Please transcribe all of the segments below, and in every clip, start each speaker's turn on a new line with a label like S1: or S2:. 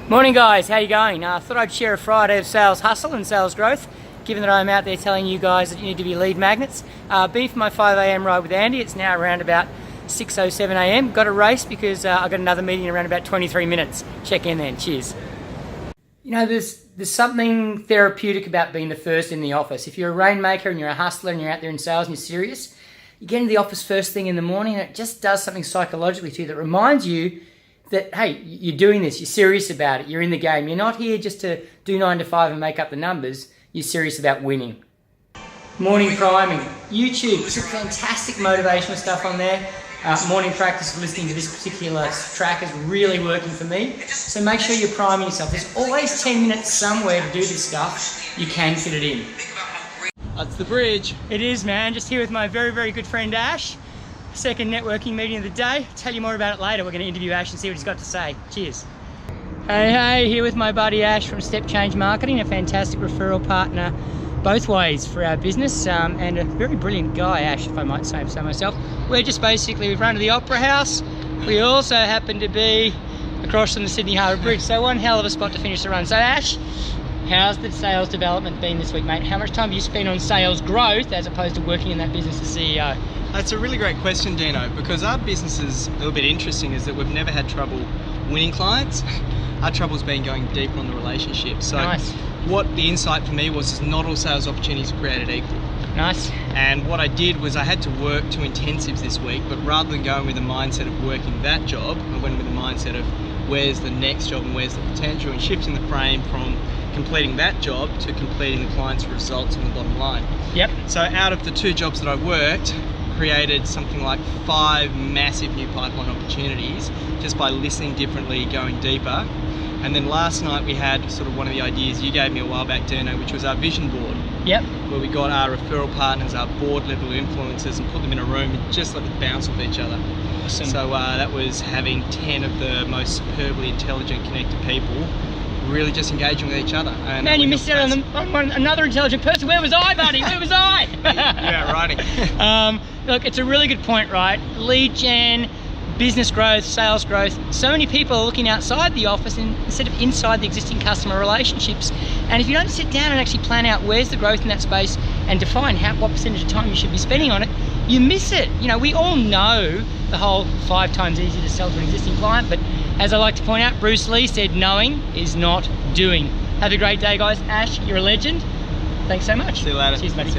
S1: Morning guys, how you going? Thought I'd share a Friday of sales hustle and sales growth, given that I'm out there telling you guys that you need to be lead magnets. Been for my 5 a.m. ride with Andy. It's now around about 6:07 a.m. Got to race because I've got another meeting in around about 23 minutes. Check in then, cheers. You know, there's something therapeutic about being the first in the office. If you're a rainmaker and you're a hustler and you're out there in sales and you're serious, you get into the office first thing in the morning and it just does something psychologically to you that reminds you that, hey, you're doing this, you're serious about it, you're in the game. You're not here just to do 9 to 5 and make up the numbers. You're serious about winning. Morning priming. YouTube, some fantastic motivational stuff on there. Morning practice of listening to this particular track is really working for me. So make sure you're priming yourself. There's always 10 minutes somewhere to do this stuff. You can fit it in.
S2: That's the bridge.
S1: It is, man. Just here with my very, very good friend Ash. Second networking meeting of the day. Tell you more about it later. We're going to interview Ash and see what he's got to say. Cheers. Hey, here with my buddy Ash from Step Change Marketing, a fantastic referral partner both ways for our business, and a very brilliant guy, Ash, if I might say so myself. We're just basically, we've run to the Opera House. We also happen to be across from the Sydney Harbour Bridge, so one hell of a spot to finish the run. So Ash, how's the sales development been this week, mate? How much time have you spent on sales growth as opposed to working in that business as CEO?
S2: That's a really great question, Dino, because our business is a little bit interesting, is that we've never had trouble winning clients. Our trouble's been going deeper on the relationship. So
S1: nice.
S2: What the insight for me was is not all sales opportunities are created equal.
S1: Nice.
S2: And what I did was I had to work 2 intensives this week, but rather than going with the mindset of working that job, I went with the mindset of where's the next job and where's the potential, and shifting the frame from completing that job to completing the client's results on the bottom line.
S1: Yep.
S2: So out of the 2 jobs that I worked, created something like 5 massive new pipeline opportunities just by listening differently, going deeper. And then last night we had sort of one of the ideas you gave me a while back, Dino, which was our vision board.
S1: Yep.
S2: Where we got our referral partners, our board level influencers, and put them in a room and just let them bounce off each other.
S1: Awesome.
S2: So that was having 10 of the most superbly intelligent, connected people really just engaging with each other. And
S1: man, you missed out on another intelligent person. Where was I, buddy? Where was I?
S2: Yeah, writing.
S1: Look, it's a really good point, right? Lead gen, business growth, sales growth. So many people are looking outside the office instead of inside the existing customer relationships. And if you don't sit down and actually plan out where's the growth in that space and define what percentage of time you should be spending on it, you miss it. You know, we all know the whole 5 times easier to sell to an existing client, but as I like to point out, Bruce Lee said, knowing is not doing. Have a great day, guys. Ash, you're a legend. Thanks so much.
S2: See you later.
S1: Cheers, buddy.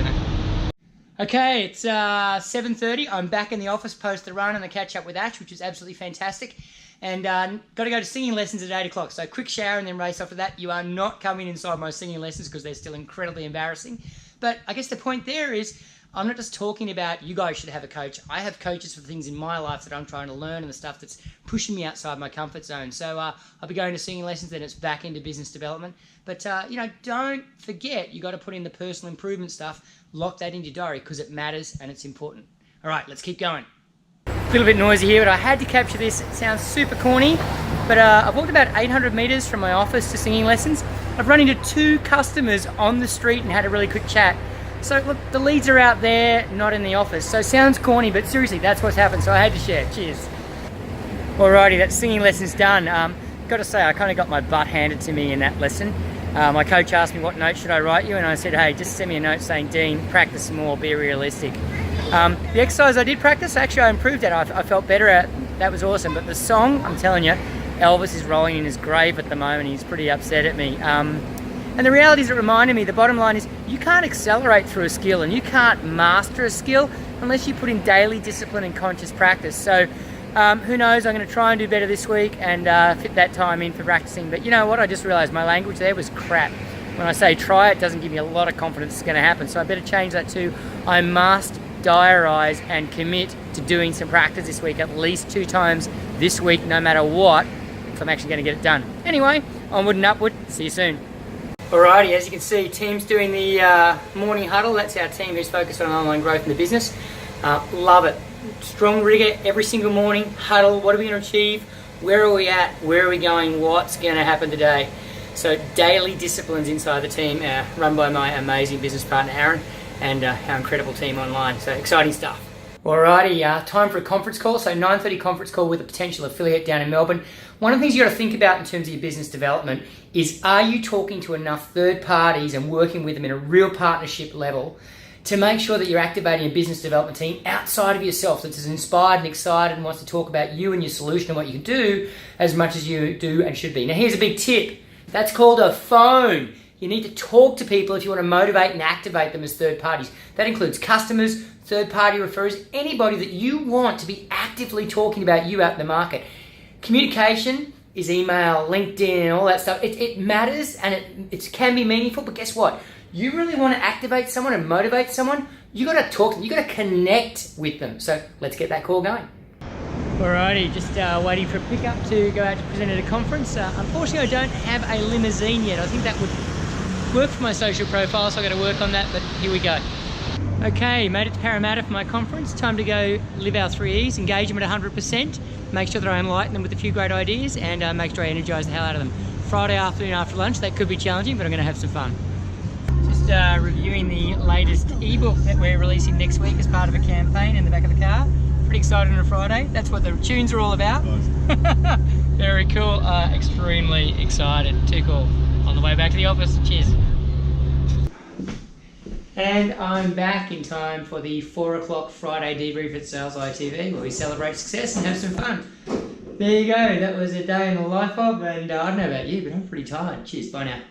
S1: Okay, it's 7:30. I'm back in the office post the run and the catch up with Ash, which is absolutely fantastic. And got to go to singing lessons at 8 o'clock. So quick shower and then race after that. You are not coming inside my singing lessons because they're still incredibly embarrassing. But I guess the point there is, I'm not just talking about you guys should have a coach. I have coaches for the things in my life that I'm trying to learn and the stuff that's pushing me outside my comfort zone. So I'll be going to singing lessons, then it's back into business development. But, you know, don't forget, you got to put in the personal improvement stuff. Lock that into your diary because it matters and it's important. All right, let's keep going. A little bit noisy here, but I had to capture this. It sounds super corny, but I've walked about 800 meters from my office to singing lessons. I've run into 2 customers on the street and had a really quick chat. So look, the leads are out there, not in the office. So sounds corny, but seriously, that's what's happened. So I had to share. Cheers. Alrighty, that singing lesson's done. Got to say, I kind of got my butt handed to me in that lesson. My coach asked me what note should I write you, and I said, hey, just send me a note saying, Dean, practice more, be realistic. The exercise I did practice, actually I improved at. I felt better at. That was awesome. But the song, I'm telling you, Elvis is rolling in his grave at the moment. He's pretty upset at me. And the reality is, it reminded me, the bottom line is, you can't accelerate through a skill and you can't master a skill unless you put in daily discipline and conscious practice. So who knows, I'm going to try and do better this week and fit that time in for practicing. But you know what, I just realized my language there was crap. When I say try, it doesn't give me a lot of confidence it's going to happen. So I better change that to, I must diarise and commit to doing some practice this week, at least 2 times this week, no matter what, if I'm actually going to get it done. Anyway, onward and upward. See you soon. Alrighty, as you can see, team's doing the morning huddle. That's our team who's focused on online growth in the business. Love it. Strong rigor every single morning. Huddle, what are we going to achieve? Where are we at? Where are we going? What's going to happen today? So daily disciplines inside the team, run by my amazing business partner Aaron and our incredible team online. So exciting stuff. Alrighty, time for a conference call. So 9:30 conference call with a potential affiliate down in Melbourne. One of the things you got to think about in terms of your business development is, are you talking to enough third parties and working with them in a real partnership level to make sure that you're activating a business development team outside of yourself that's as inspired and excited and wants to talk about you and your solution and what you can do as much as you do and should be. Now here's a big tip. That's called a phone. You need to talk to people if you want to motivate and activate them as third parties. That includes customers, third-party referrers, anybody that you want to be actively talking about you out in the market. Communication is email, LinkedIn, and all that stuff. It matters and it can be meaningful, but guess what? You really want to activate someone and motivate someone, you got to talk to them, you got to connect with them. So let's get that call going. Alrighty, just waiting for a pickup to go out to present at a conference. Unfortunately, I don't have a limousine yet. I think that would work for my social profile, so I've got to work on that, but here we go. Okay, made it to Parramatta for my conference. Time to go live our 3 E's, engage them at 100%, make sure that I enlighten them with a few great ideas, and make sure I energise the hell out of them. Friday afternoon after lunch, that could be challenging, but I'm going to have some fun. Just reviewing the latest ebook that we're releasing next week as part of a campaign in the back of the car. Pretty excited on a Friday. That's what the tunes are all about. Nice. Very cool. Extremely excited. Too cool. On the way back to the office. Cheers. And I'm back in time for the 4 o'clock Friday debrief at SalesITV, where we celebrate success and have some fun. There you go. That was a day in the life of, and I don't know about you, but I'm pretty tired. Cheers. Bye now.